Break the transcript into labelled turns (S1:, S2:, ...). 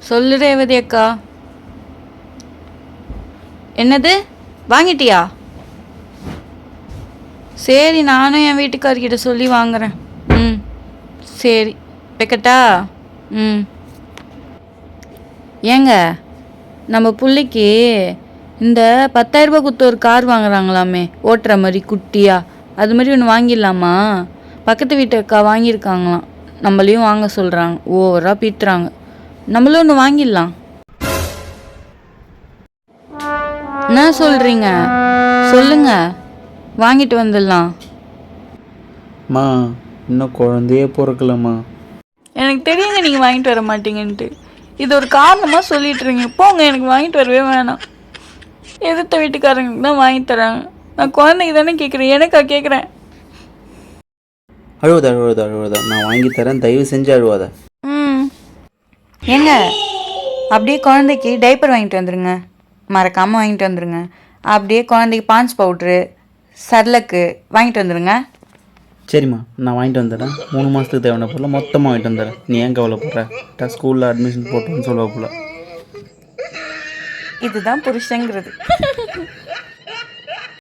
S1: சொல்லு ரேவதி அக்கா. என்னது வாங்கிட்டியா? சரி, நானும் என் வீட்டுக்காரர்கிட்ட சொல்லி வாங்குறேன். ம் சரி, வைக்கட்டா? ம். ஏங்க, நம்ம பிள்ளைக்கு இந்த 10,000 கொடுத்து ஒரு கார் வாங்குறாங்களாமே, ஓட்டுற மாதிரி குட்டியா, அது மாதிரி ஒன்று வாங்கிடலாமா? பக்கத்து வீட்டு அக்கா வாங்கியிருக்காங்களாம், நம்மளையும் வாங்க சொல்கிறாங்க. ஓவராக பீத்துறாங்க. நம்மளும் ஒன்று வாங்கிடலாம். என்ன சொல்கிறீங்க? சொல்லுங்க, வாங்கிட்டு வந்துடலாம்.
S2: மா, இன்னும் குழந்தையே பிறக்கலம்மா.
S1: எனக்கு தெரியுங்க நீங்கள் வாங்கிட்டு வர மாட்டீங்கன்ட்டு. இது ஒரு காரணமாக சொல்லிட்டுருங்க. போங்க, எனக்கு வாங்கிட்டு வரவே வேணாம். எதிர்த்த வீட்டுக்காரங்களுக்கு தான் வாங்கி தராங்க. நான் குழந்தைக்கு தானே கேட்குறேன், எனக்கா கேட்குறேன்.
S2: அழுவாத, நான் வாங்கி தரேன், தயவு செஞ்சு அழுவாத.
S1: ம். ஏங்க, அப்படியே குழந்தைக்கு டைப்பர் வாங்கிட்டு வந்துடுங்க, மறக்காமல் வாங்கிட்டு வந்துடுங்க. அப்படியே குழந்தைக்கு பான்ஸ் பவுட்ரு, சர்லக்கு வாங்கிட்டு வந்துடுங்க.
S2: சரிம்மா, நான் வாங்கிட்டு வந்துடுறேன். 3 மாதத்துக்கு தேவையான பொருளை மொத்தமாக வாங்கிட்டு வந்துடுறேன். நீ ஏன் கவலைப்படுற? ஸ்கூலில் அட்மிஷன் போட்டுன்னு சொல்லுவா போல.
S1: இதுதான் புருஷங்கிறது.